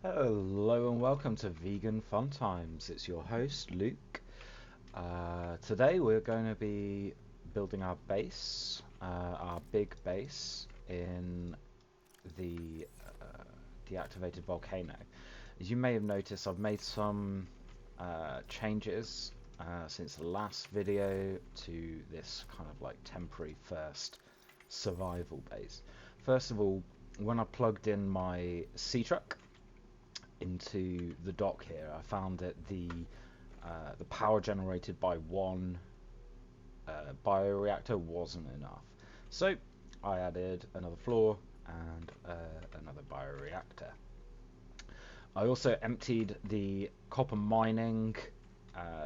Hello and welcome to Vegan Fun Times. It's your host Luke. Today we're going to be building our base, our big base in the deactivated volcano. As you may have noticed, I've made some changes since the last video to this kind of like temporary first survival base. First of all, when I plugged in my Seatruck into the dock here, I found that the power generated by one bioreactor wasn't enough. So I added another floor and another bioreactor. I also emptied the copper mining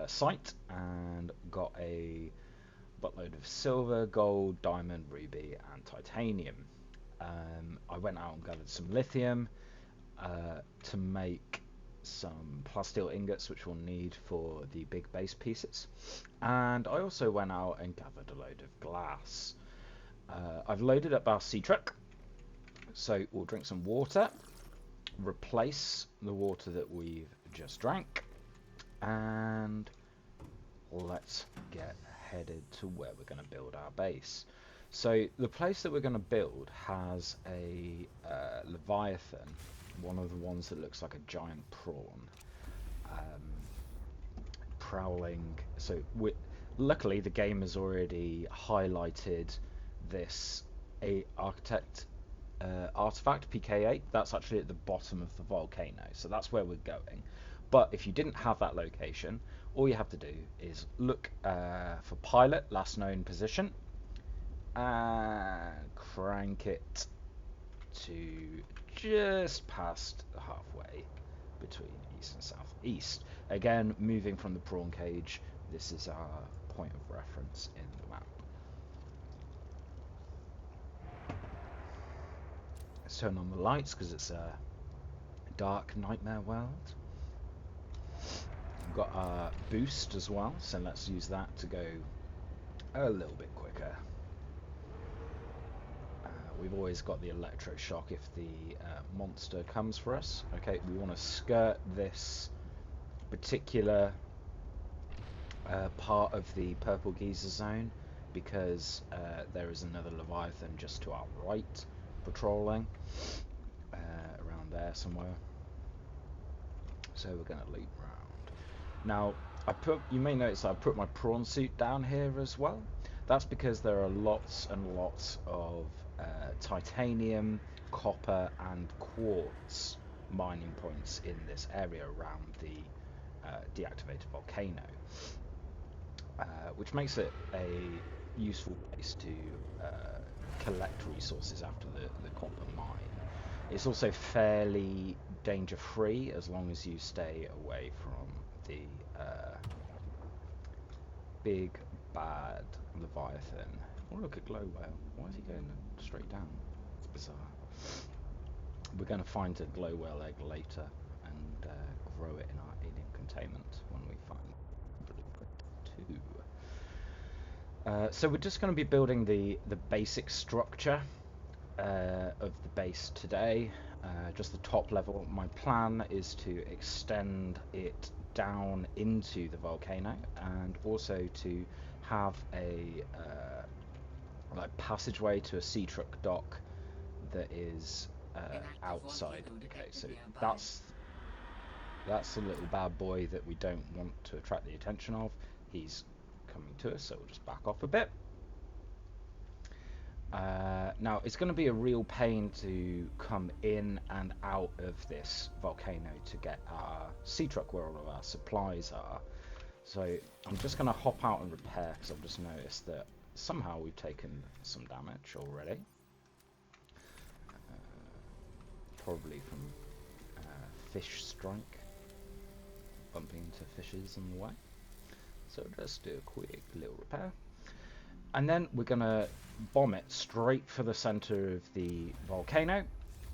site and got a buttload of silver, gold, diamond, ruby and titanium. I went out and gathered some lithium to make some plasteel ingots which we'll need for the big base pieces, and I also went out and gathered a load of glass. I've loaded up our Seatruck, so we'll drink some water, replace the water that we've just drank, and let's get headed to where we're going to build our base. So the place that we're going to build has a Leviathan, one of the ones that looks like a giant prawn, prowling. So luckily the game has already highlighted this architect artifact PK8. That's actually at the bottom of the volcano, so that's where we're going. But if you didn't have that location, all you have to do is look for pilot last known position and crank it to just past halfway between east and southeast. Again, moving from the prawn cage, this is our point of reference in the map. Let's turn on the lights because it's a dark nightmare world. We've got our boost as well, so let's use that to go a little bit quicker. We've always got the electroshock if the monster comes for us. Okay, we want to skirt this particular part of the purple geyser zone because there is another Leviathan just to our right patrolling around there somewhere. So we're going to loop around. Now, you may notice I put my prawn suit down here as well. That's because there are lots and lots of titanium, copper and quartz mining points in this area around the deactivated volcano, which makes it a useful place to collect resources after the copper mine. It's also fairly danger free as long as you stay away from the big bad Leviathan. Oh, look at Glow Whale. Why is he going straight down? It's bizarre. We're going to find a Glow Whale egg later and grow it in our alien containment when we find Blueprint 2. So we're just going to be building the basic structure of the base today. Just the top level. My plan is to extend it down into the volcano and also to have a like passageway to a Seatruck dock that is outside. Okay, so that's the little bad boy that we don't want to attract the attention of. He's coming to us, so we'll just back off a bit. Now it's going to be a real pain to come in and out of this volcano to get our Seatruck where all of our supplies are. So I'm just going to hop out and repair because I've just noticed that somehow we've taken some damage already. Probably from fish strike, bumping into fishes on the way. So just do a quick little repair. And then we're going to bomb it straight for the center of the volcano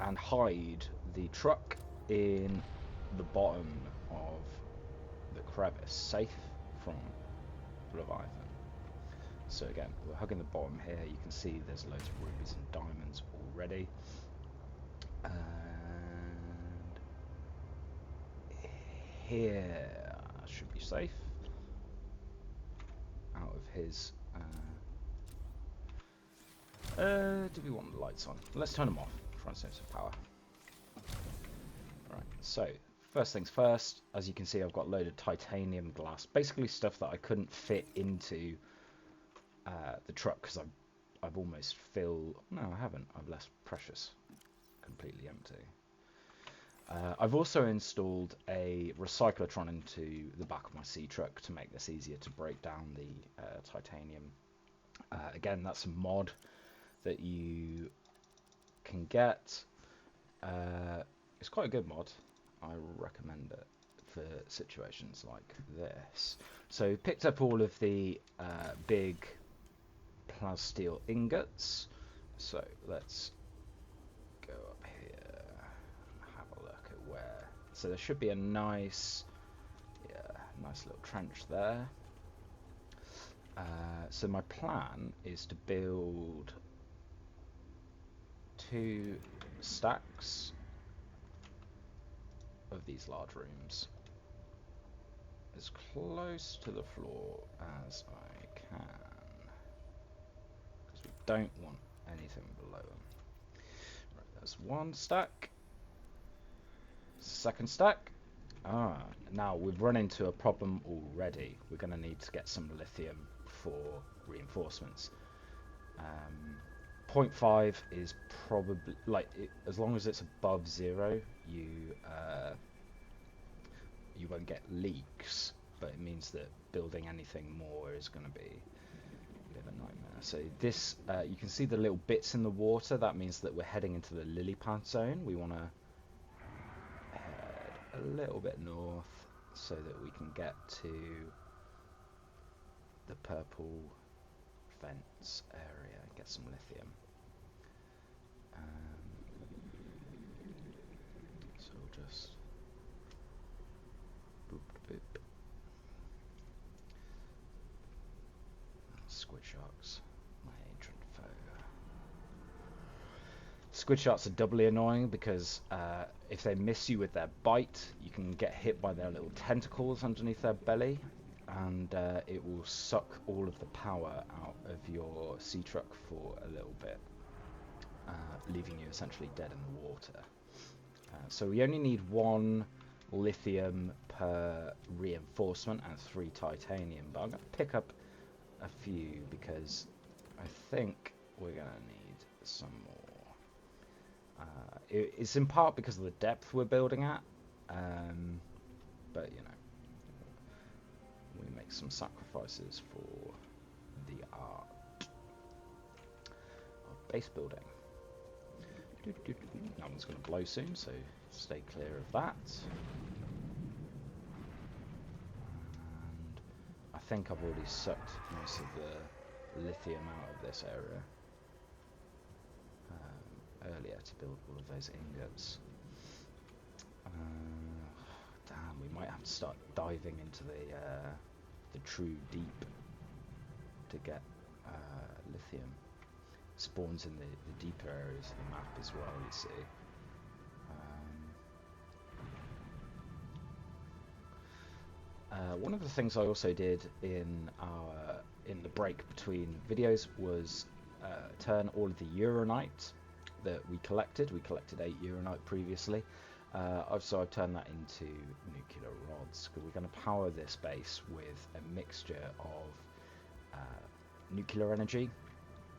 and hide the truck in the bottom of the crevice, safe from Leviathan. So again, we're hugging the bottom here. You can see there's loads of rubies and diamonds already. And here. Should be safe. Out of his... do we want the lights on? Let's turn them off. Try and save some power. Right, so first things first, as you can see, I've got a load of titanium glass, basically stuff that I couldn't fit into the truck because I've almost filled. No, I haven't. I've left precious, completely empty. I've also installed a recyclotron into the back of my Seatruck to make this easier to break down the titanium. Again, that's a mod that you can get. It's quite a good mod. I recommend it for situations like this. So picked up all of the big plasteel ingots. So let's go up here and have a look at where. So there should be a nice little trench there. So my plan is to build 2 stacks of these large rooms as close to the floor as I can, because we don't want anything below them. Right, there's 1 stack. Second stack. Now we've run into a problem already. We're going to need to get some lithium for reinforcements. 0.5 is probably, like, as long as it's above 0, you won't get leaks, but it means that building anything more is going to be a bit of a nightmare. So this, you can see the little bits in the water. That means that we're heading into the lily pad zone. We want to head a little bit north so that we can get to the purple fence area and get some lithium. So we'll just boop boop. Squid sharks, my ancient foe. Squid sharks are doubly annoying because if they miss you with their bite, you can get hit by their little tentacles underneath their belly, and it will suck all of the power out of your Seatruck for a little bit, leaving you essentially dead in the water. So we only need 1 lithium per reinforcement and 3 titanium, but I'm going to pick up a few because I think we're going to need some more. It's in part because of the depth we're building at, but you know, we make some sacrifices for the art of base building. That one's going to blow soon, so stay clear of that. And I think I've already sucked most of the lithium out of this area earlier to build all of those ingots. Damn, we might have to start diving into the true deep to get lithium. Spawns in the deeper areas of the map as well, you see. One of the things I also did in the break between videos was turn all of the uranite that we collected. We collected 8 uranite previously. So I've turned that into nuclear rods, because we're going to power this base with a mixture of nuclear energy.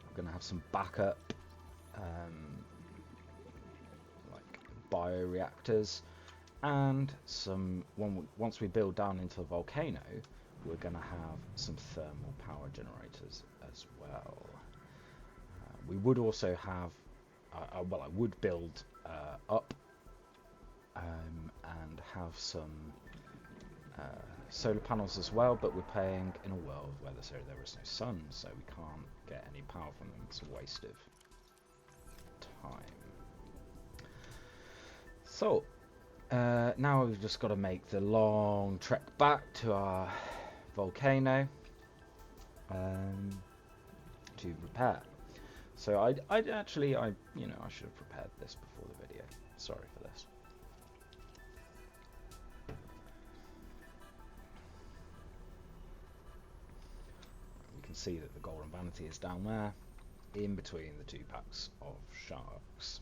We're going to have some backup like bioreactors, and once we build down into the volcano, we're going to have some thermal power generators as well. We would also have I would build up and have some solar panels as well, but we're playing in a world where there is no sun, so we can't get any power from them. It's a waste of time. So now we've just got to make the long trek back to our volcano to repair. So I should have prepared this before the video. Sorry for this. see that the golden vanity is down there, in between the 2 packs of sharks.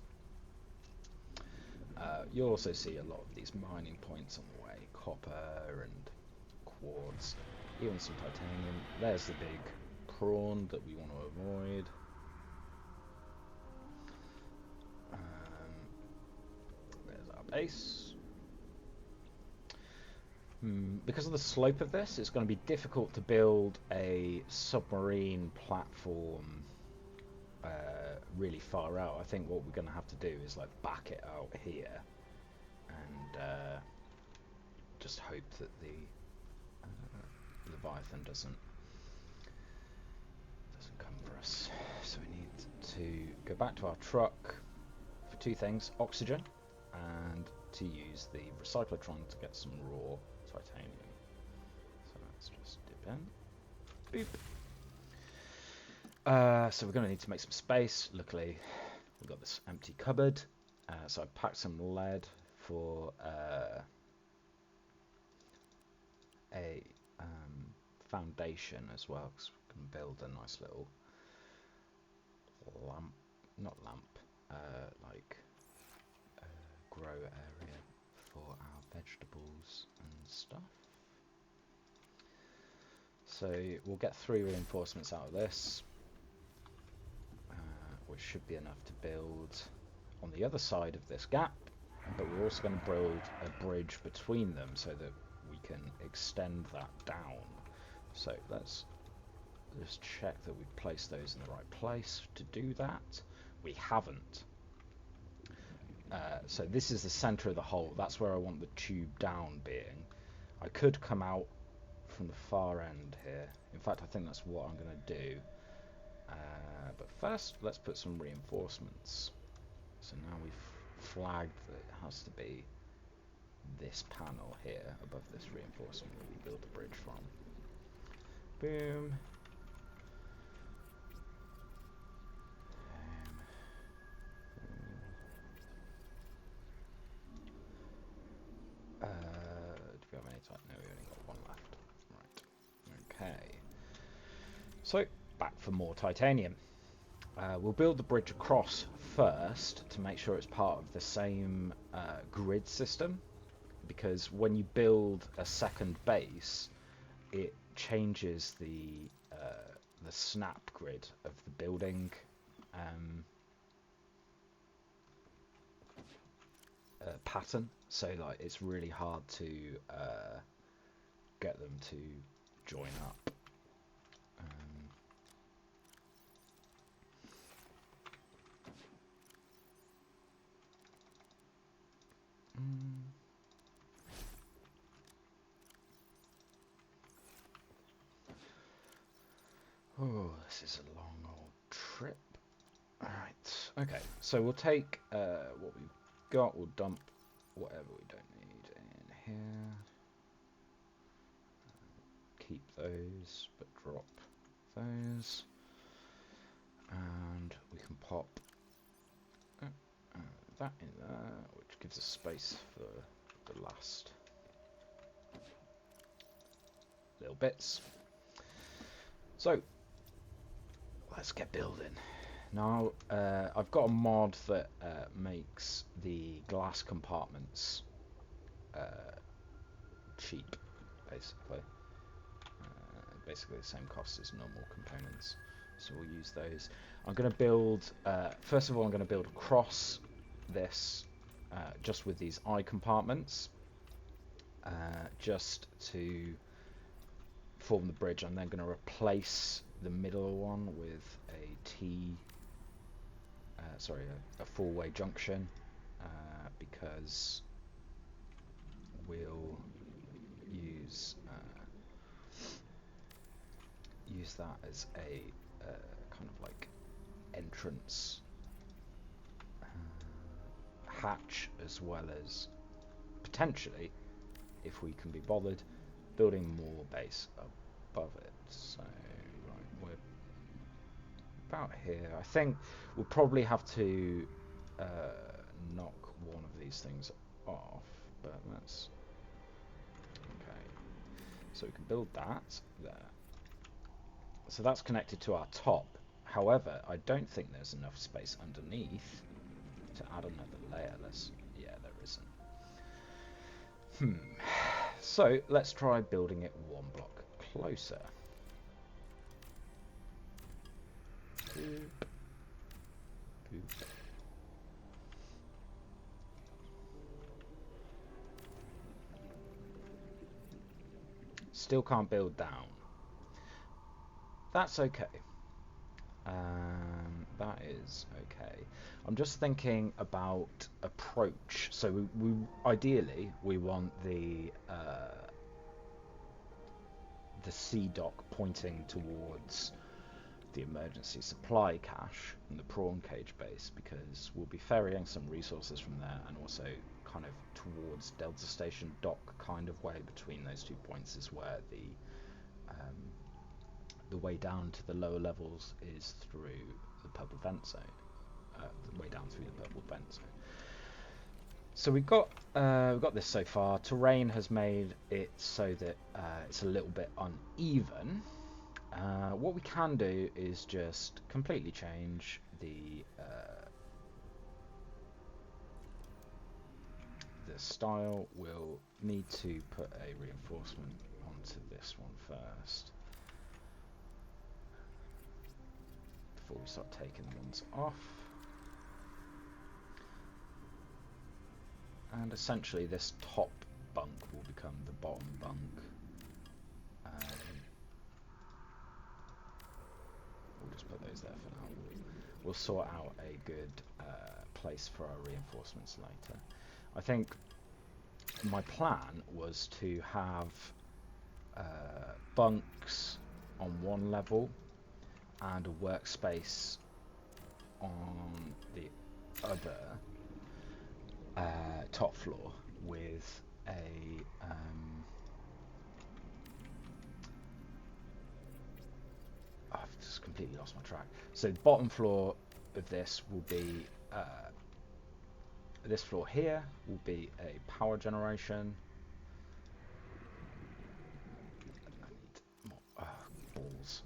You'll also see a lot of these mining points on the way, copper and quartz, even some titanium. There's the big prawn that we want to avoid. There's our base. Because of the slope of this, it's going to be difficult to build a submarine platform really far out. I think what we're going to have to do is like back it out here and just hope that the Leviathan doesn't come for us. So we need to go back to our truck for 2 things: oxygen and to use the recyclotron to get some raw titanium. So let's just dip in. Boop. So we're going to need to make some space. Luckily, we've got this empty cupboard. So I packed some lead for a foundation as well, because we can build a nice little grow area for our vegetables and stuff. So we'll get 3 reinforcements out of this, which should be enough to build on the other side of this gap, but we're also going to build a bridge between them so that we can extend that down. So let's just check that we've placed those in the right place to do that. We haven't. So this is the center of the hole. That's where I want the tube down being. I could come out from the far end here. In fact, I think that's what I'm going to do. But first, let's put some reinforcements. So now we've flagged that it has to be this panel here above this reinforcement that we build the bridge from. Boom. Do we have any time? No, we only got 1 left. Right. Okay. So, back for more titanium. We'll build the bridge across first to make sure it's part of the same grid system, because when you build a second base, it changes the snap grid of the building pattern. So like it's really hard to get them to join up. Oh, this is a long old trip. Alright, okay, so we'll take what we've got, we'll dump whatever we don't need in here. Keep those, but drop those. And we can pop that in there, which gives us space for the last little bits. So, let's get building. Now, I've got a mod that makes the glass compartments cheap, basically. Basically the same cost as normal components. So we'll use those. I'm going to build, first of all, I'm going to build across this just with these eye compartments, just to form the bridge. I'm then going to replace the middle one with a four-way junction, because we'll use that as a kind of like entrance hatch, as well as potentially, if we can be bothered, building more base above it. So right, we're about here. I think we'll probably have to knock one of these things off, but that's okay. So we can build that there. So that's connected to our top. However, I don't think there's enough space underneath to add another layer. Yeah, there isn't. So let's try building it one block closer. Boop. Boop. Still can't build down. That's okay. That is okay. I'm just thinking about approach. So we ideally we want the sea dock pointing towards the emergency supply cache and the prawn cage base, because we'll be ferrying some resources from there, and also kind of towards Delta Station dock kind of way. Between those 2 points is where the way down to the lower levels is through the purple vent zone. The way down through the purple vent zone. So we've got this so far. Terrain has made it so that it's a little bit uneven. What we can do is just completely change the style. We'll need to put a reinforcement onto this one first before we start taking the ones off. And essentially this top bunk will become the bottom bunk. We'll just put those there for now. We'll sort out a good place for our reinforcements later. I think my plan was to have bunks on one level and a workspace on the other top floor with a I've just completely lost my track. So the bottom floor of this will be this floor here will be a power generation. I need more balls.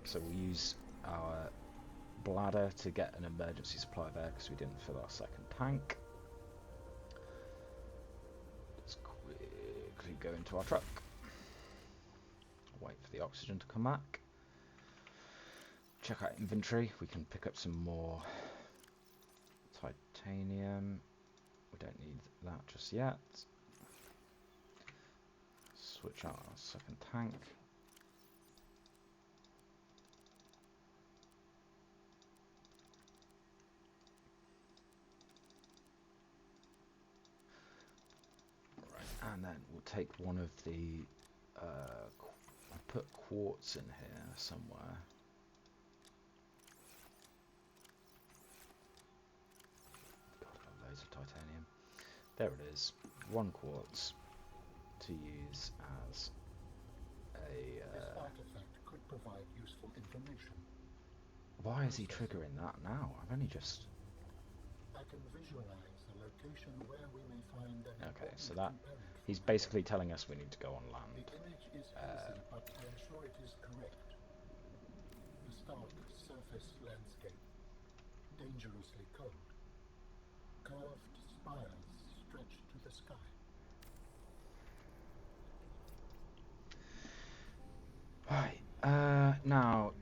So we'll use our bladder to get an emergency supply there because we didn't fill our second tank. Let's quickly go into our truck. Wait for the oxygen to come back. Check out inventory. We can pick up some more titanium. We don't need that just yet. Switch out our second tank. Right, and then we'll take one of the I'll put quartz in here somewhere. God, I've got loads of titanium. There it is. 1 quartz to use as a... This artifact could provide useful information. Why is he triggering that now? I've only just... I can visualize the location where we may find an Okay, so important that... component. He's basically telling us we need to go on land. The image is hazy, but I am sure it is correct. A stark surface landscape, dangerously cold. Curved spires stretch to the sky. Right, now...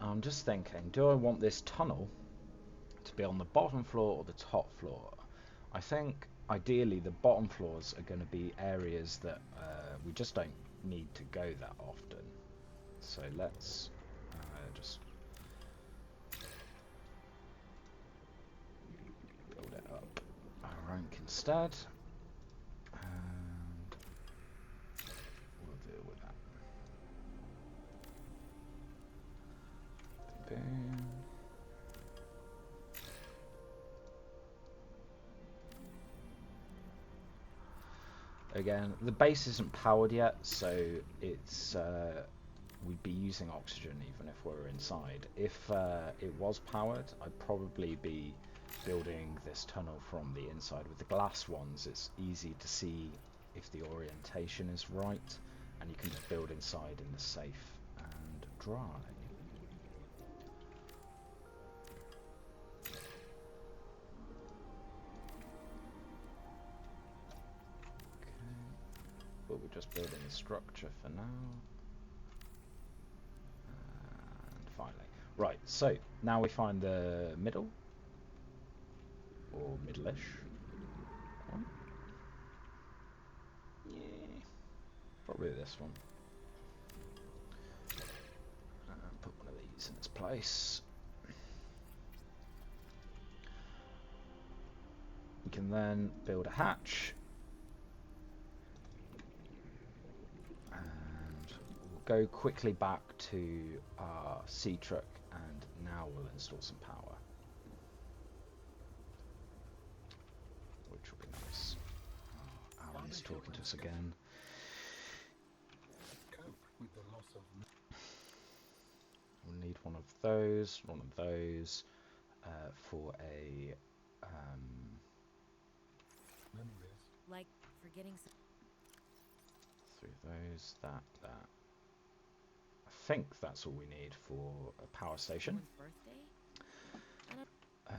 I'm just thinking, do I want this tunnel to be on the bottom floor or the top floor? I think ideally the bottom floors are going to be areas that we just don't need to go that often. So let's just build it up our rank instead. And we'll deal with that. Boom. Again, the base isn't powered yet, so it's we'd be using oxygen even if we're inside. If it was powered, I'd probably be building this tunnel from the inside. With the glass ones, it's easy to see if the orientation is right, and you can just build inside in the safe and dry. But we're just building the structure for now. And finally. Right, so now we find the middle, or middle-ish one. Yeah, probably this one. And put one of these in its place. We can then build a hatch. Go quickly back to our Seatruck, and now we'll install some power, which will be nice. Oh, Alan's talking to us again. We'll need one of those for a like forgetting through those, that. I think that's all we need for a power station. I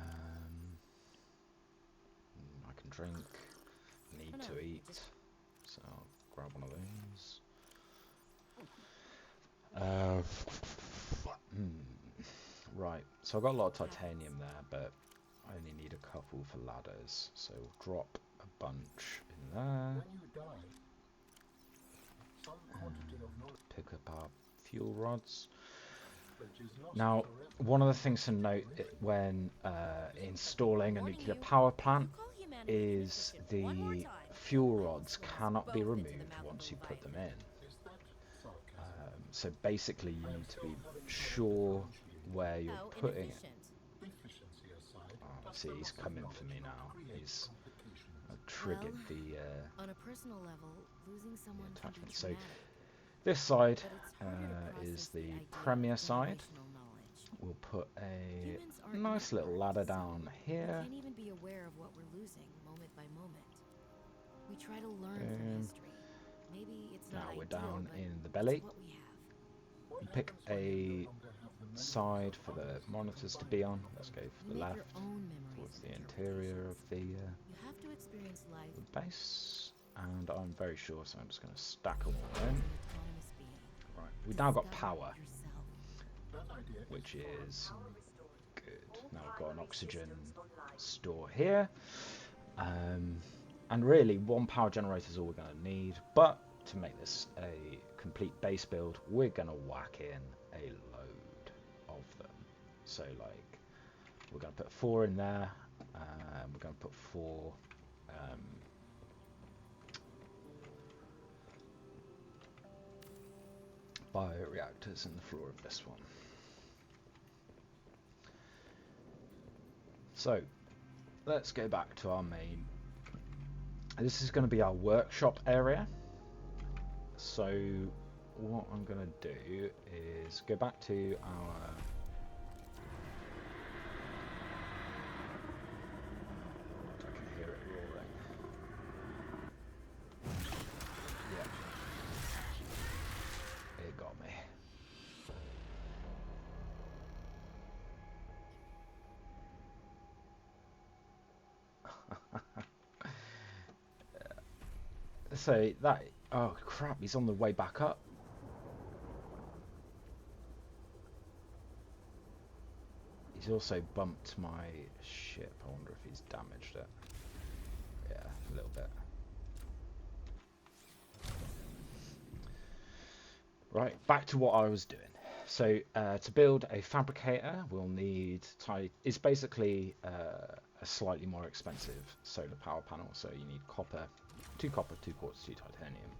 can drink, need to eat, so I'll grab one of those. Right, so I've got a lot of titanium there, but I only need a couple for ladders, so we'll drop a bunch in there. Pick up our fuel rods. Now, one of the things to note when installing a nuclear power plant is the fuel rods cannot be removed once you put them in. So basically you need to be sure where you're putting it. Oh, see, he's coming for me now. He's triggered the on a personal level, losing someone attachment. So this side is the premier side. We'll put a nice little ladder down here. Can't even be aware of what we're losing moment by moment. We try to learn from history. Maybe it's not now we're ideal, down but in the belly. what we have. Pick a side for the monitors to be on. Let's go for the left, towards the interior of the You have to experience life base. And I'm very sure, so I'm just going to stack them all in. Right, we've now got power, which is good. Now we've got an oxygen store here. And really, one power generator is all we're going to need. But to make this a complete base build, we're going to whack in a load of them. So, like, we're going to put 4 in there. We're going to put 4... bioreactors in the floor of this one. So let's go back to our main. This is going to be our workshop area. So what I'm going to do is go back to our I can hear it roaring. It got me. So that, oh crap, he's on the way back up. He's also bumped my ship. I wonder if he's damaged it. Yeah, a little bit. Right, back to what I was doing. So to build a fabricator, we'll need it's basically a slightly more expensive solar power panel. So you need copper, 2 copper, 2 quartz, 2 titanium.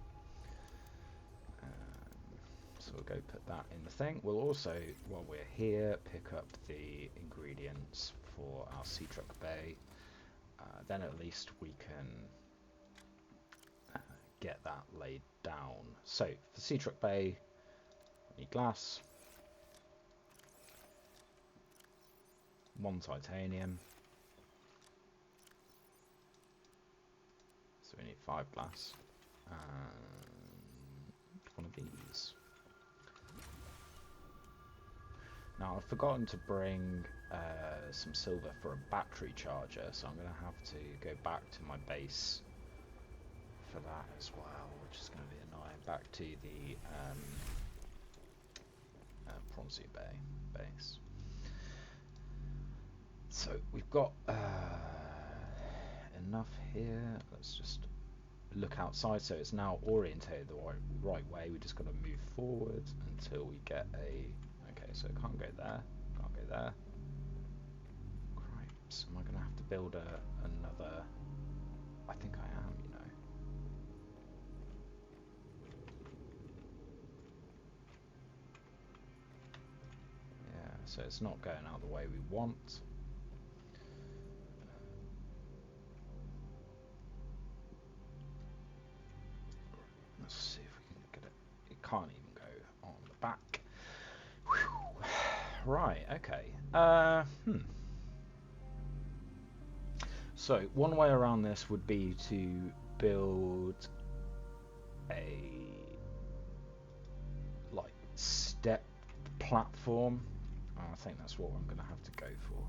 So we'll go put that in the thing. We'll also, while we're here, pick up the ingredients for our Seatruck Bay. Then at least we can get that laid down. So for Seatruck Bay, we need glass, 1 titanium, so we need 5 glass. And one of these. Now I've forgotten to bring some silver for a battery charger, so I'm going to have to go back to my base for that as well, which is going to be annoying. Back to the Prawnzy Bay base. So we've got enough here. Let's just look outside. So it's now orientated the right way. We just got to move forward until we get a... Okay, so it can't go there. Can't go there. Cripes. Am I going to have to build another... I think I am, you know. Yeah, so it's not going out the way we want. Let's see if we can get it. It can't even go on the back. Whew. Right, okay. So one way around this would be to build a like step platform. I think that's what I'm going to have to go for.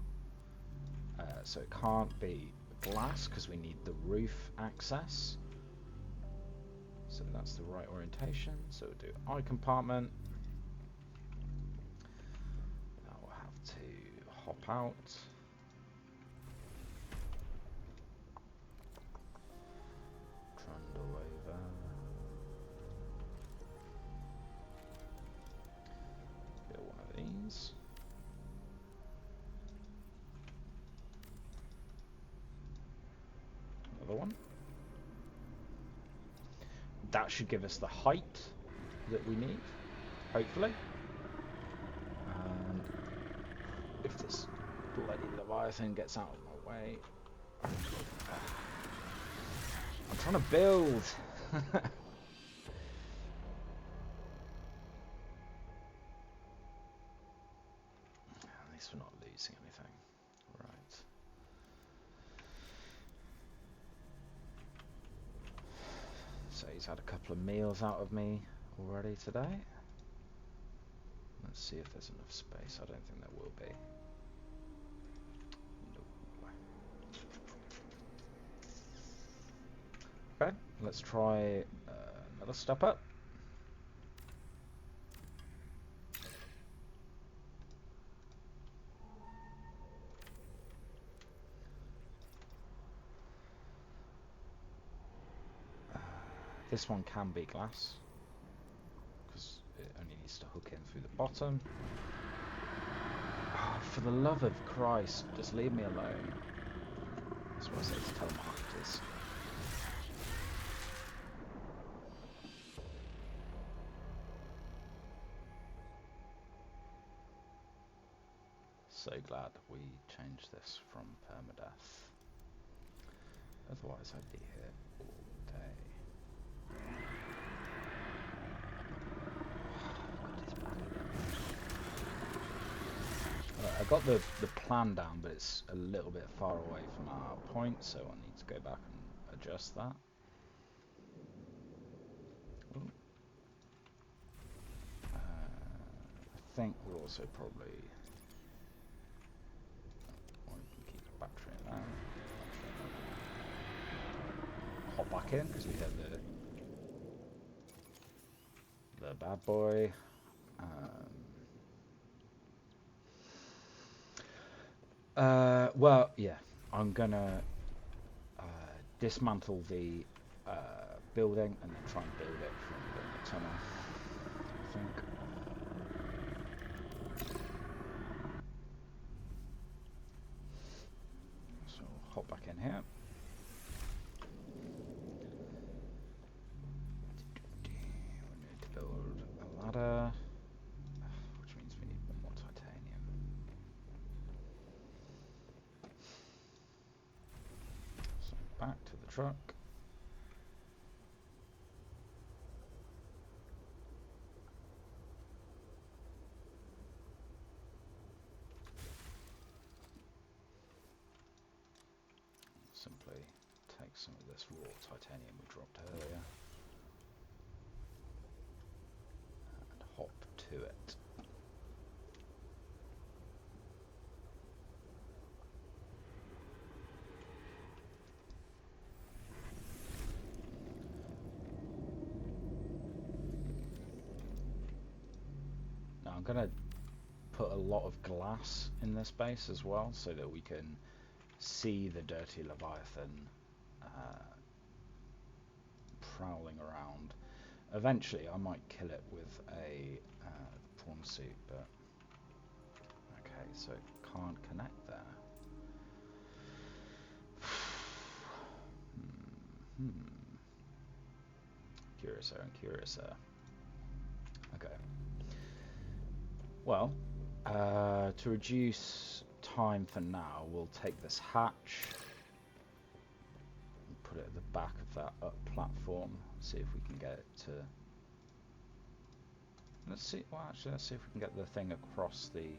So it can't be glass because we need the roof access. So that's the right orientation. So we'll do eye compartment. Now we'll have to hop out. Trundle over. Build one of these. Another one. That should give us the height that we need, hopefully. And if this bloody Leviathan gets out of my way... I'm trying to build! At least we're not losing anything. Right. So he's had a couple of meals out of me already today. Let's see if there's enough space. I don't think there will be. No. Okay, let's try another step up. This one can be glass, because it only needs to hook in through the bottom. Oh, for the love of Christ, just leave me alone. That's what I say to telemarketers. So glad we changed this from permadeath. Otherwise I'd be here all day. I got the plan down, but it's a little bit far away from our point, so I need to go back and adjust that. I think we'll also probably... we can keep the battery in there. Hop back in, because we had the bad boy. Well, yeah, I'm gonna dismantle the building and then try and build it from the tunnel, I think. So hop back in here. We need to build a ladder, which means we need one more titanium. So back to the truck. Simply take some of this raw titanium we dropped earlier. to it. Now I'm going to put a lot of glass in this base as well, so that we can see the dirty Leviathan prowling around. Eventually I might kill it with a prawn suit, but okay, so can't connect there. Curiouser and curiouser. Okay. Well, to reduce time for now, we'll take this hatch and put it at the back of that up platform. See if we can get it to. Let's see. Well, actually, let's see if we can get the thing across the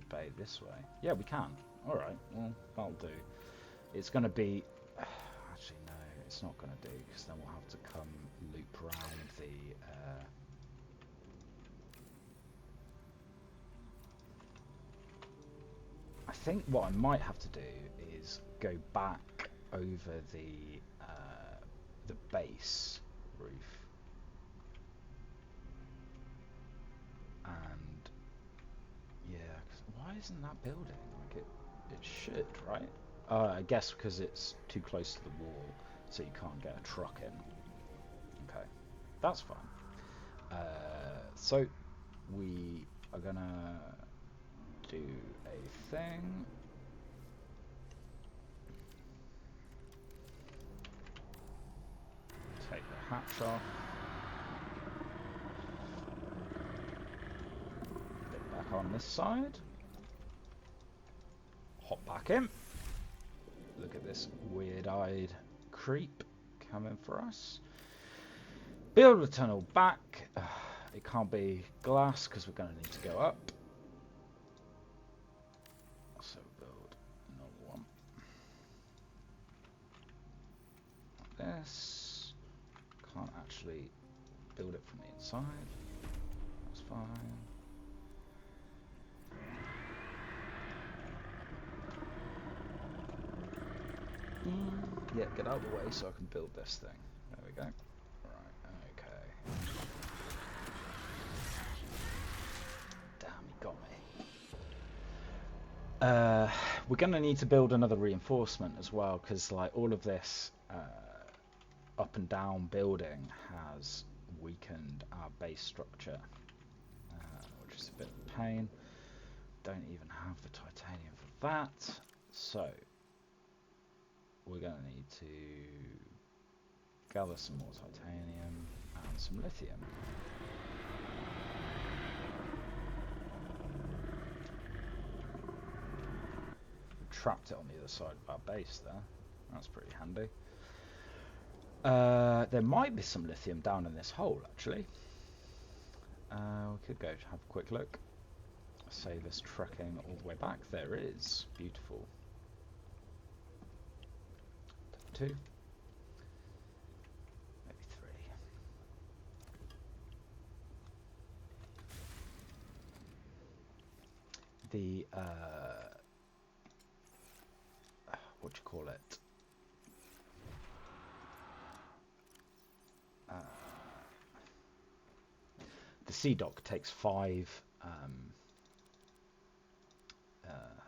bay this way. Yeah, we can. All right. Well, that'll do. It's going to be. Actually, no, it's not going to do, because then we'll have to come loop around the. I think what I might have to do is go back over the base roof, and yeah, 'cause why isn't that building? Like it should, right? I guess because it's too close to the wall, so you can't get a truck in. Okay, that's fine. So we are gonna do a thing. Take the hatch off. Get back on this side. Hop back in. Look at this weird-eyed creep coming for us. Build a tunnel back. It can't be glass because we're going to need to go up. So build another one. Like this. Can't actually build it from the inside. That's fine. Yeah, get out of the way so I can build this thing. There we go. Right, okay. Damn, he got me. We're going to need to build another reinforcement as well, because like all of this up and down building has weakened our base structure, which is a bit of a pain. Don't even have the titanium for that, so we're going to need to gather some more titanium and some lithium. We trapped it on the other side of our base there. That's pretty handy. There might be some lithium down in this hole, actually. We could go have a quick look. Save us trekking all the way back. There is. Beautiful. 2. Maybe 3. The what do you call it? The sea dock takes 5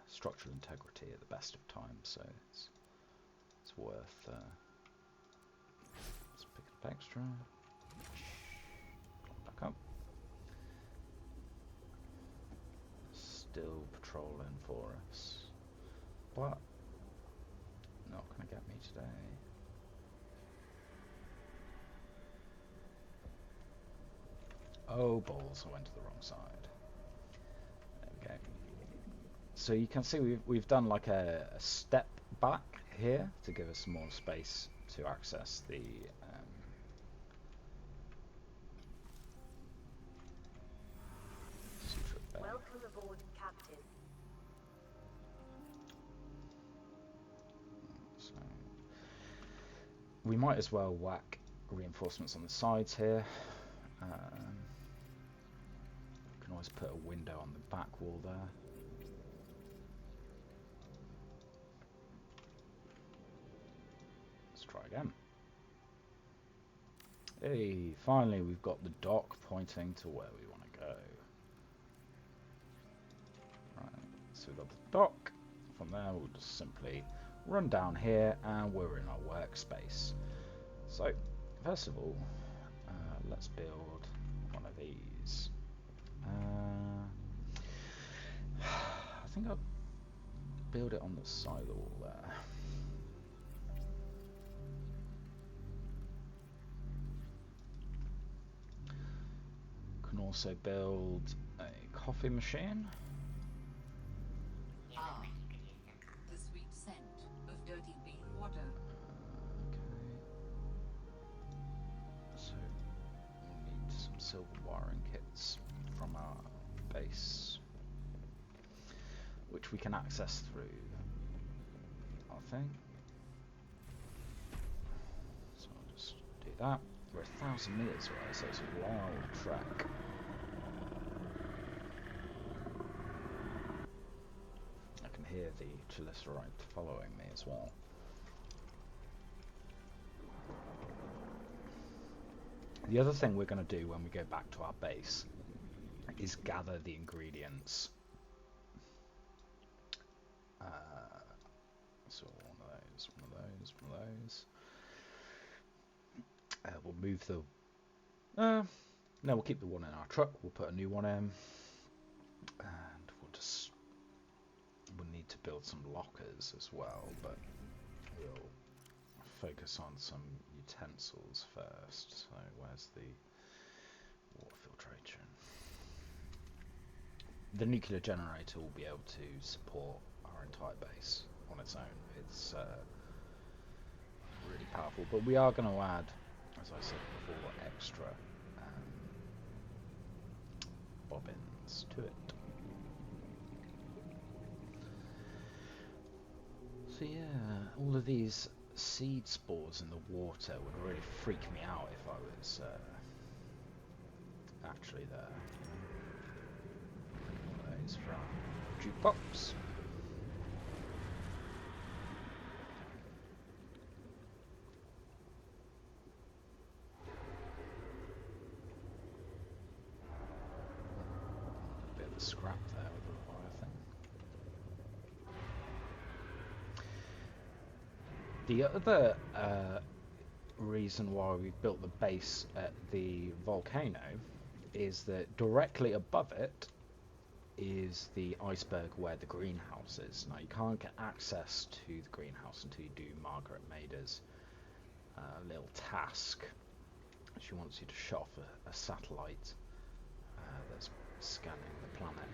structural integrity at the best of times, so it's worth. Let's pick up extra. Back up. Still patrolling for us, but not gonna get me today. Oh balls! I went to the wrong side. There we go. So you can see we've done like a step back here to give us more space to access the Welcome aboard, Captain. So we might as well whack reinforcements on the sides here. always put a window on the back wall there. Let's try again. Hey, finally we've got the dock pointing to where we want to go. Right, so we've got the dock. From there we'll just simply run down here and we're in our workspace. So, first of all, let's build one of these. I think I'll build it on the side of the wall there. Can also build a coffee machine. Ah, the sweet scent of dirty bean water. Okay. So we'll need some silver wiring kits from our base, which we can access through our thing. So I'll just do that. We're 1,000 meters away, so it's a wild trek. I can hear the Chalicerite following me as well. The other thing we're going to do when we go back to our base is gather the ingredients. So one of those, one of those, one of those. We'll move the... no, we'll keep the one in our truck. We'll put a new one in. And we'll need to build some lockers as well, but we'll focus on some utensils first. So where's the water filtration? The nuclear generator will be able to support our entire base on its own. It's really powerful, but we are going to add, as I said before, extra bobbins to it. So yeah, all of these seed spores in the water would really freak me out if I was actually there. One of those from jukebox. Scrap there with the wire thing. The other reason why we built the base at the volcano is that directly above it is the iceberg where the greenhouse is. Now you can't get access to the greenhouse until you do Margaret Mader's little task. She wants you to shut off a satellite that's scanning the planet.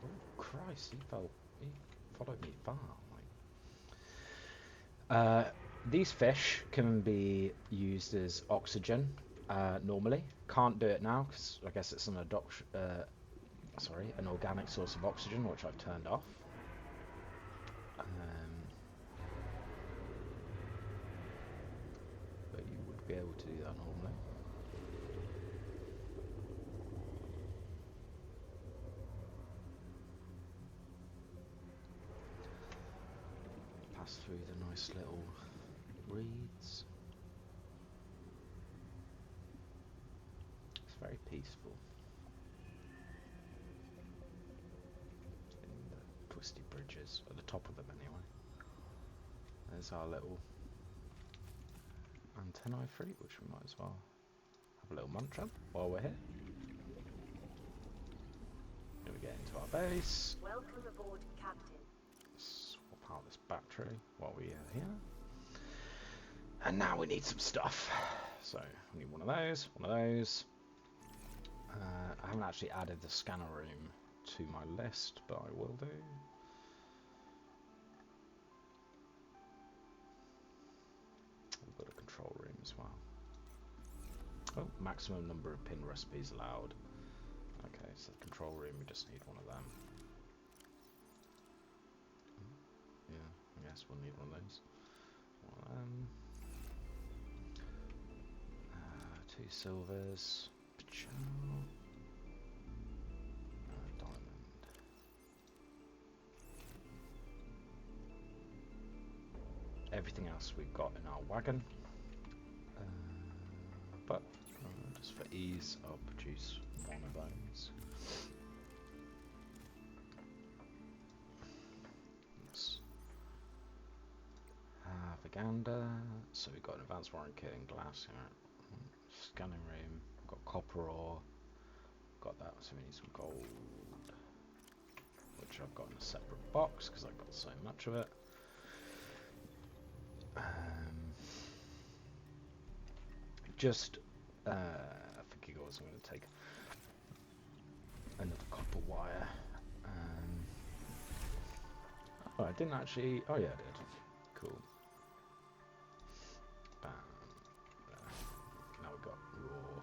Oh Christ, he followed me far. These fish can be used as oxygen normally. Can't do it now because I guess it's an organic source of oxygen, which I've turned off. But you would be able to do that normally. Pass through the nice little reeds. It's very peaceful. In the twisty bridges, at the top of them anyway. There's our little antennae fruit, which we might as well have a little munch on while we're here. Then we get into our base. Welcome aboard, Captain. Swap out this battery while we are here. And now we need some stuff. So we need one of those, one of those. I haven't actually added the scanner room to my list, but I will do. We've got a control room as well. Oh, maximum number of pin recipes allowed. Okay, so the control room, we just need one of them. Yeah, I guess we'll need one of those. One of them. 2 silvers. Diamond. Everything else we've got in our wagon. But just for ease, I'll produce monobones. Let's have a gander. So we've got an advanced wiring kit and glass here. Scanning room. Got copper ore. Got that, so we need some gold. Which I've got in a separate box because I've got so much of it. Just for giggles, I'm going to take another copper wire. Oh, I didn't actually. Oh, yeah, I did. Cool. Bam. There. Now we've got raw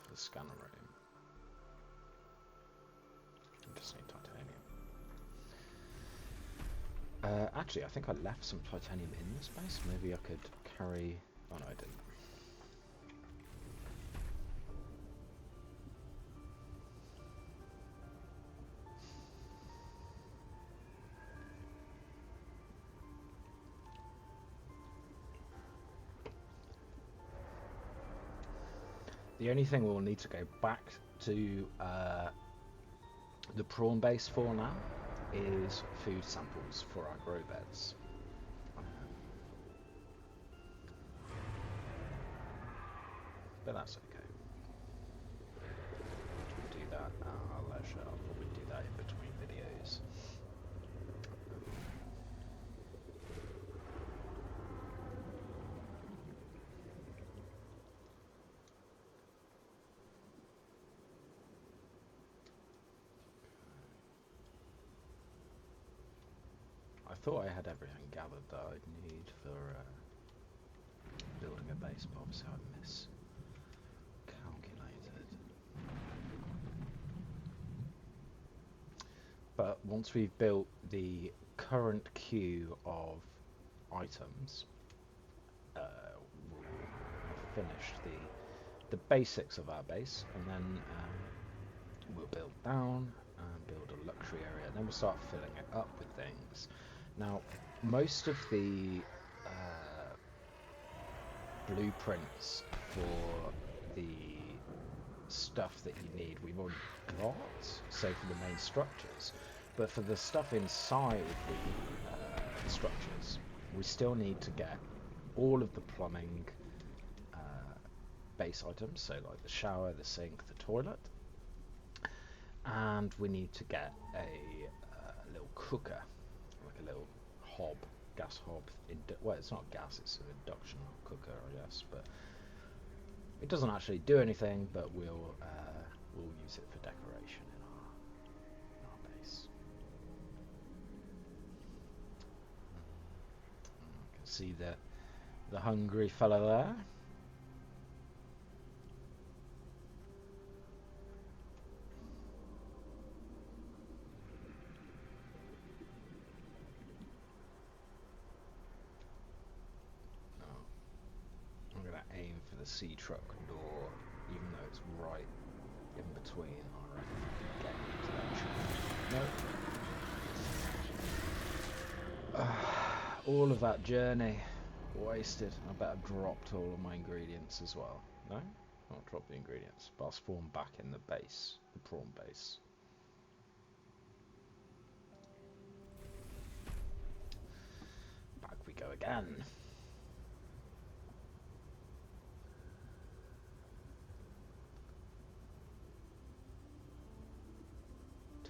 for the scanner room. I just need titanium. Actually, I think I left some titanium in this space. Maybe I could carry. Oh no, I didn't. The only thing we'll need to go back to the prawn base for now is food samples for our grow beds. But that's okay. We'll do that at our leisure. I'll probably do that in between videos. I thought I had everything gathered that I'd need for building a base, but obviously I miscalculated. But once we've built the current queue of items, we'll have finished the basics of our base, and then we'll build down and build a luxury area, and then we'll start filling it up with things. Now, most of the blueprints for the stuff that you need we've already got, so for the main structures, but for the stuff inside the structures, we still need to get all of the plumbing base items, so like the shower, the sink, the toilet, and we need to get a little cooker, like a little hob, gas hob. Well, it's not gas, it's an induction cooker, I guess, but it doesn't actually do anything, but we'll use it for decoration in our base. You can see the hungry fella there. Aim for the Seatruck door, even though it's right in between. I reckon get into that. No. All of that journey wasted. I bet I dropped all of my ingredients as well. No? Not drop the ingredients, but I'll spawn back in the base, the prawn base. Back we go again.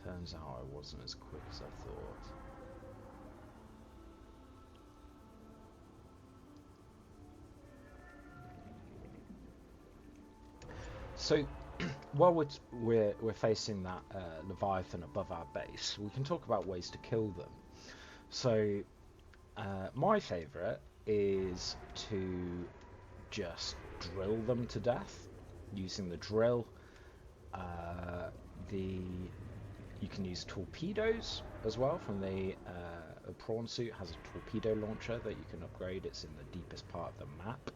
Turns out I wasn't as quick as I thought. So, while we're facing that Leviathan above our base, we can talk about ways to kill them. So, my favourite is to just drill them to death using the drill. You can use torpedoes as well from the prawn suit has a torpedo launcher that you can upgrade. It's in the deepest part of the map.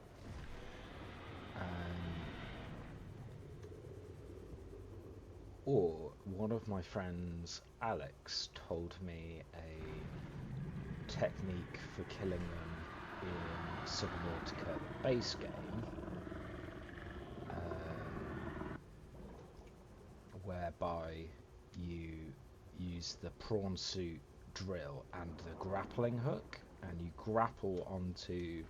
Or one of my friends, Alex, told me a technique for killing them in Subnautica base game, whereby you use the prawn suit drill and the grappling hook, and you grapple onto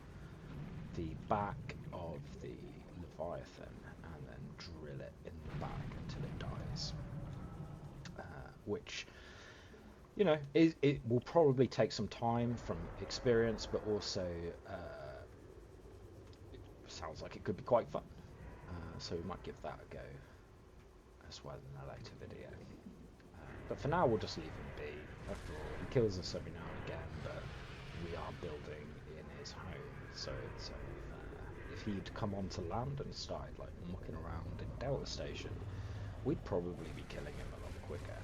the back of the Leviathan and then drill it in the back until it dies. Which, you know, it will probably take some time from experience, but also it sounds like it could be quite fun. So we might give that a go as well in a later video. But for now, we'll just leave him be. After all, he kills us every now and again, but we are building in his home, so it's if he'd come onto land and started like mucking around in Delta Station, we'd probably be killing him a lot quicker.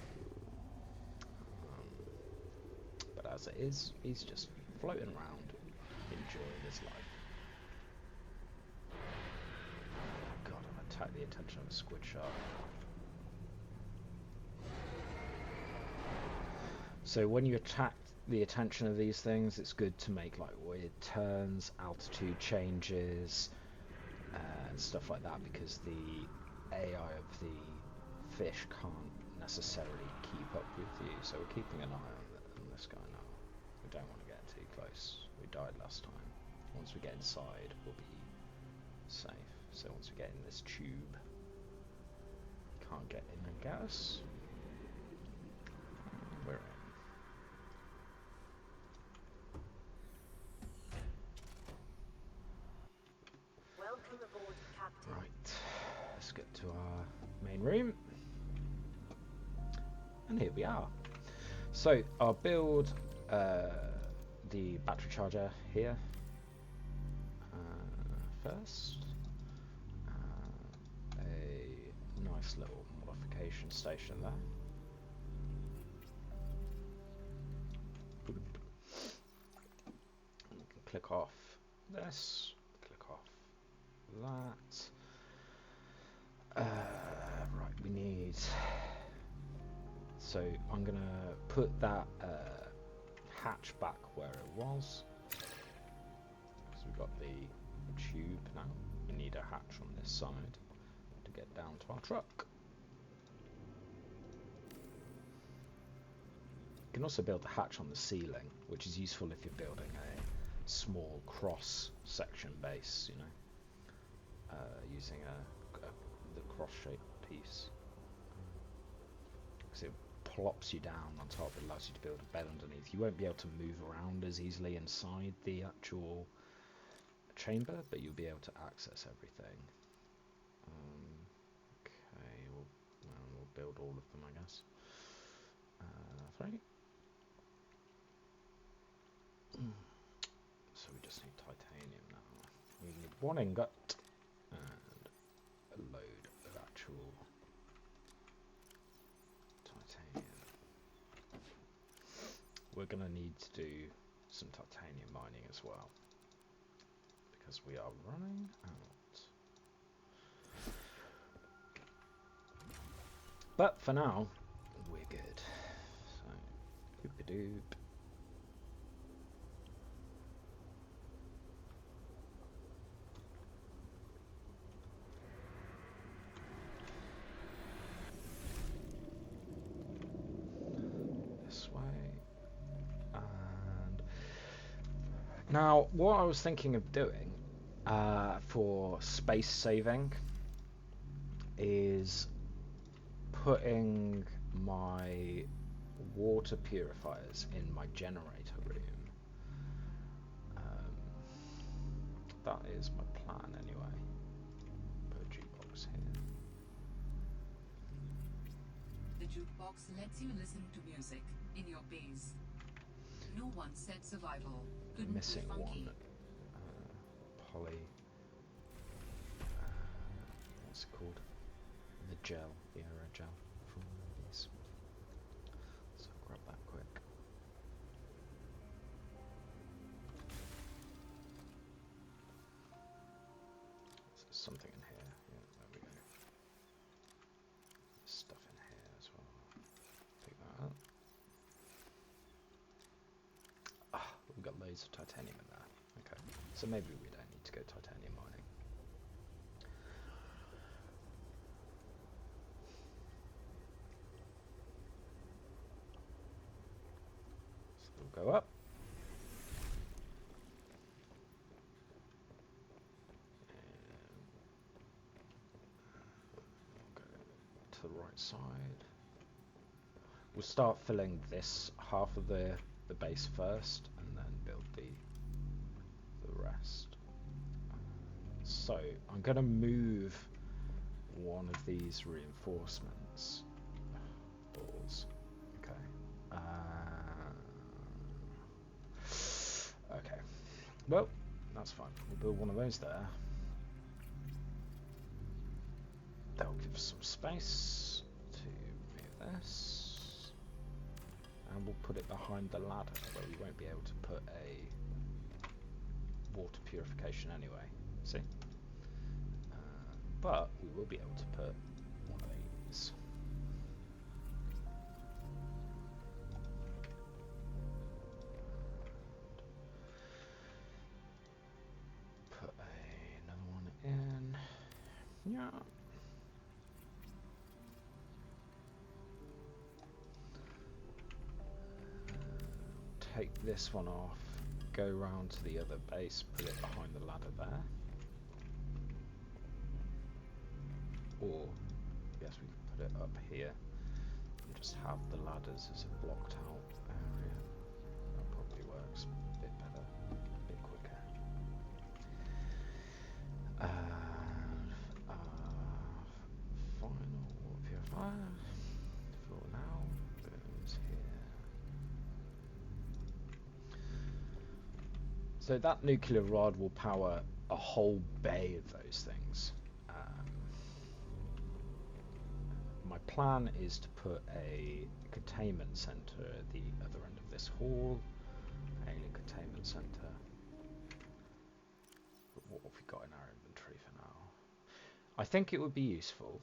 But as it is, he's just floating around, enjoying his life. God, I've attacked the attention of a squid shark. So when you attack the attention of these things, it's good to make like weird turns, altitude changes, and stuff like that, because the AI of the fish can't necessarily keep up with you. So we're keeping an eye on this guy now. We don't want to get too close. We died last time. Once we get inside, we'll be safe. So once we get in this tube, can't get in and get us. We're in. Welcome aboard, Captain. Right, let's get to our main room. And here we are. So I'll build the battery charger here first. A nice little modification station there. We can click off this, click off that. Right, we need... So I'm going to put that hatch back where it was. So we've got the tube now. We need a hatch on this side to get down to our truck. You can also build a hatch on the ceiling, which is useful if you're building a small cross section base, you know, using the cross-shaped piece. Because it plops you down on top, it allows you to build a bed underneath. You won't be able to move around as easily inside the actual chamber, but you'll be able to access everything. Okay, we'll build all of them, I guess. 3. So we just need titanium now. We need 1 ingot and a load of actual titanium. We're going to need to do some titanium mining as well, because we are running out. But for now, we're good. So, doop-a-doop. This way. And now, what I was thinking of doing for space saving is putting my water purifiers in my generator room. That is my plan anyway. Put a jukebox here. The jukebox lets you listen to music in your base. No one said survival couldn't Missing be funky. one. Poly. What's it called? The gel. The aerogel from one of these. So grab that quick. So something in here. Yeah, there we go. Stuff in here as well. Pick that up. Ah, we've got loads of titanium in there. Okay, so maybe we don't need to go titanium mining. So we'll go up. To the right side. We'll start filling this half of the base first, and then build the rest. So I'm going to move one of these reinforcements. Balls. Okay. Okay. Well, that's fine. We'll build one of those there. That'll give us some space to move this, and we'll put it behind the ladder where we won't be able to put a water purification anyway. See? But we will be able to put one of these. Put another one in. Yeah. Take this one off, go round to the other base, put it behind the ladder there. Or, yes, we can put it up here and just have the ladders as a blocked out area. That probably works a bit better, a bit quicker. Final water purifier for now goes here. So that nuclear rod will power a whole bay of those things. My plan is to put a containment center at the other end of this hall. Alien containment center. But what have we got in our inventory for now? I think it would be useful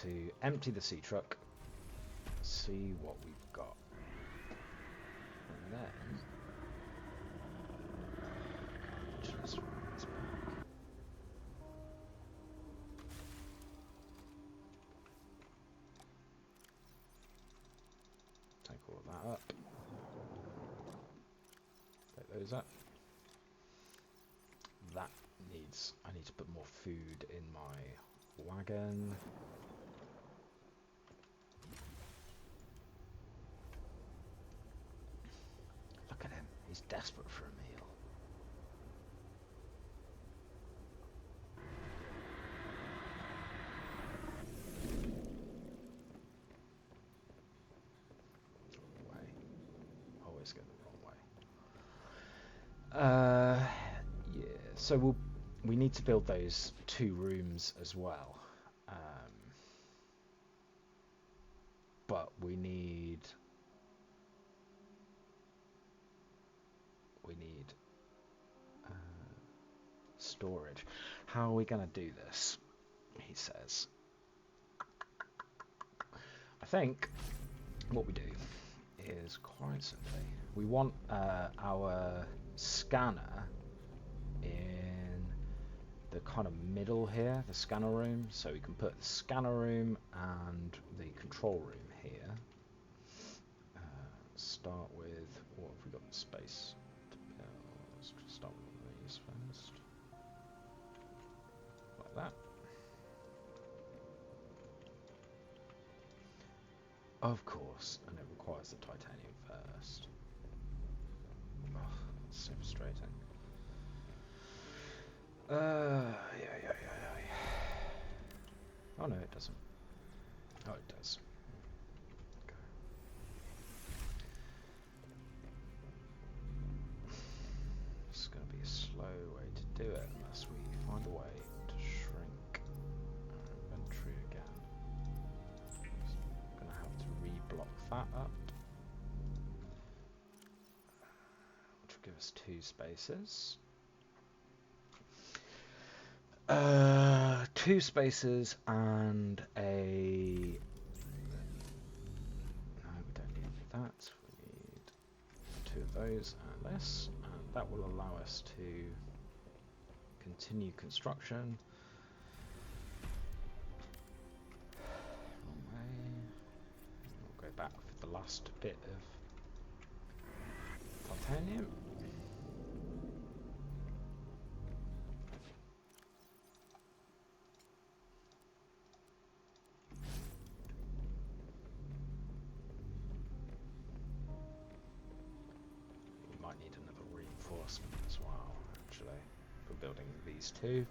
to empty the Seatruck, see what we've got, and then just run this back. Take all of that up. Take those up. That needs... I need to put more food in my wagon. Look at him. He's desperate for a meal. Always go the wrong way. Yeah, so we need to build those 2 rooms as well. But we need storage. How are we going to do this? He says. I think what we do is quite simply, we want our scanner in the kind of middle here, the scanner room, so we can put the scanner room and the control room here. Start with, what have we got space to build? Let's just start with one of these first. Like that. Of course, and it requires the titanium first. Oh, that's so frustrating. Yeah. Oh no, it doesn't. Oh, it does. Okay. It's going to be a slow way to do it unless we find a way to shrink our inventory again. So I'm going to have to re-block that up, which will give us 2 spaces. 2 spaces and a... No, we don't need that. We need 2 of those and this, and that will allow us to continue construction. Wrong way. We'll go back for the last bit of titanium. As well, actually, for building these 2.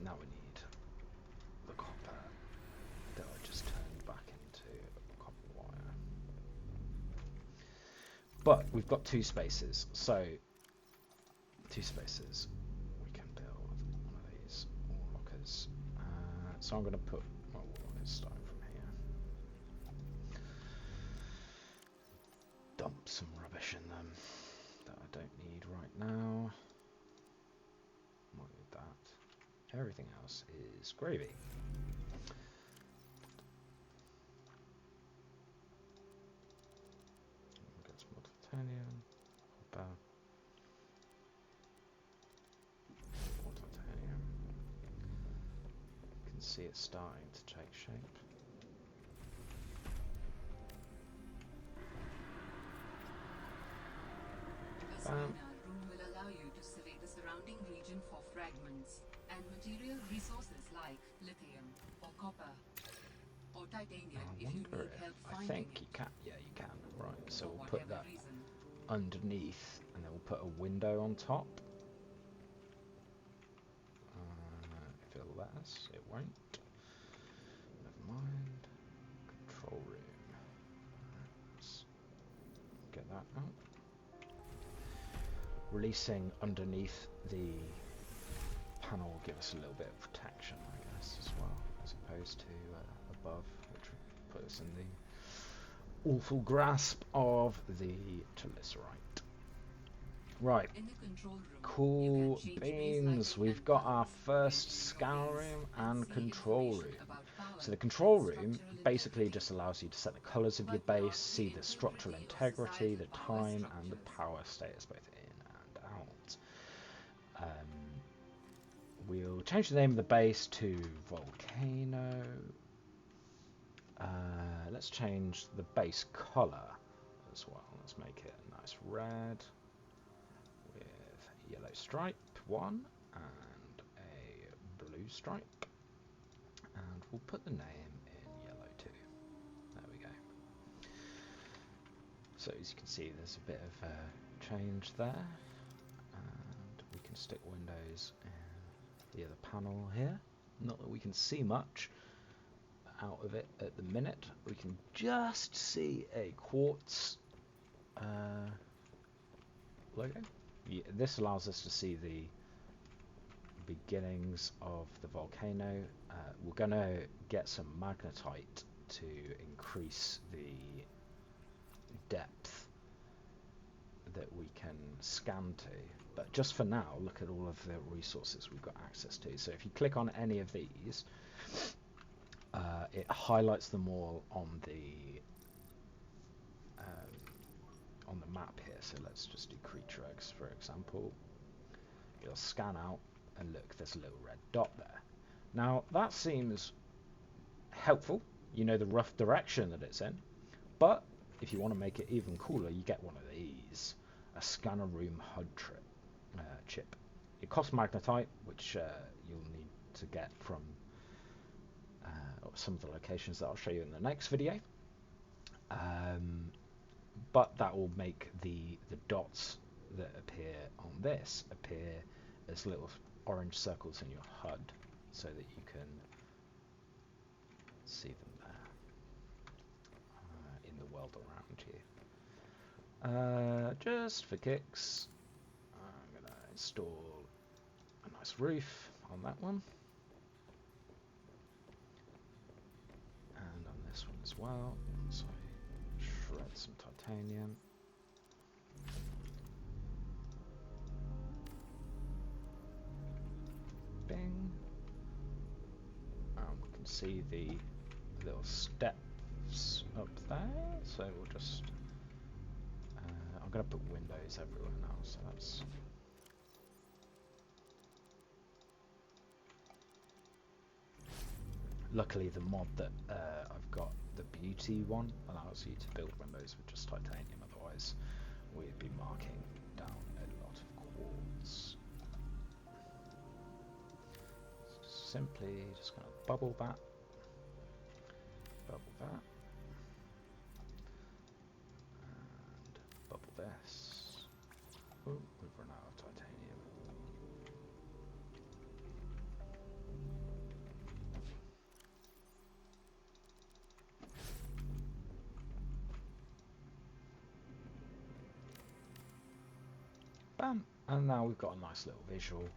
Now we need the copper that I just turned back into copper wire. But we've got 2 spaces, so 2 spaces. We can build one of these wall lockers. So I'm going to put my wall lockers starting from here. Dump some rubbish in them that I don't need right now. What with that? Everything else is gravy. Get some more titanium. Copper. More titanium. You can see it starting to take shape. The seminar room will allow you to survey the surrounding region for fragments and material resources like lithium or copper or titanium if you need help I finding think it. you can. Yeah, you can. Right. So For we'll put whatever that reason. underneath, and then we'll put a window on top. If it'll let us, it won't. Never mind. Control room. Let's get that out. Releasing underneath the panel will give us a little bit of protection, I guess, as well, as opposed to above, which would put us in the awful grasp of the telesserite. Right, In the control room, cool you can change beans. baseline We've and got colors our first within your scour base room and and see control information room. about power So the and control room structural basically integrity. just allows you to set the colours of your But not base, see the structural integrity, the time, and the power status both in and out. We'll change the name of the base to Volcano. Let's change the base colour as well. Let's make it a nice red with a yellow stripe, 1, and a blue stripe. And we'll put the name in yellow too. There we go. So as you can see, there's a bit of change there. And we can stick windows in the other panel here. Not that we can see much out of it at the minute. We can just see a quartz logo. Yeah, this allows us to see the beginnings of the volcano. We're going to get some magnetite to increase the depth that we can scan to. But just for now, look at all of the resources we've got access to. So if you click on any of these, it highlights them all on the map here. So let's just do creature eggs, for example. It'll scan out, and look, there's a little red dot there. Now that seems helpful. You know the rough direction that it's in. But if you want to make it even cooler, you get one of these, a scanner room HUD chip. It costs magnetite, which you'll need to get from some of the locations that I'll show you in the next video. But that will make the dots that appear on this appear as little orange circles in your HUD, so that you can see them there in the world around you. Just for kicks, I'm going to install a nice roof on that one, and on this one as well. So shred some titanium. see the little steps up there, so we'll just I'm going to put windows everywhere now, so that's luckily the mod that I've got, the beauty one, allows you to build windows with just titanium, otherwise we'd be marking down a lot of quartz. Simply just going to bubble that, and bubble this. Oh, we've run out of titanium. Bam! And now we've got a nice little visual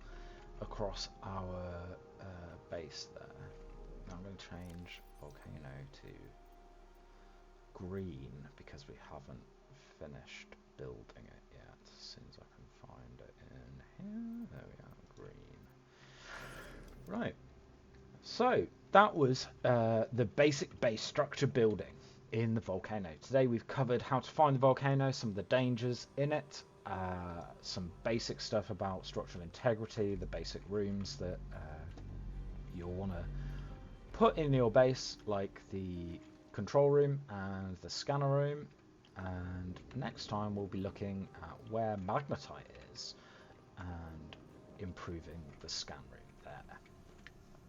across our base there. Now I'm going to change volcano to green because we haven't finished building it yet. As soon as I can find it in here, there we are, green. Right, so that was the basic base structure building in the volcano. Today we've covered how to find the volcano, some of the dangers in it, some basic stuff about structural integrity, the basic rooms that you'll want to put in your base, like the control room and the scanner room. And next time we'll be looking at where magnetite is and improving the scan room there.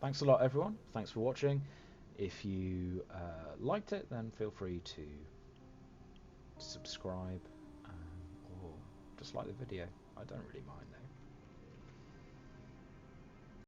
Thanks a lot, everyone. Thanks for watching. If you liked it, then feel free to subscribe or just like the video. I don't really mind though.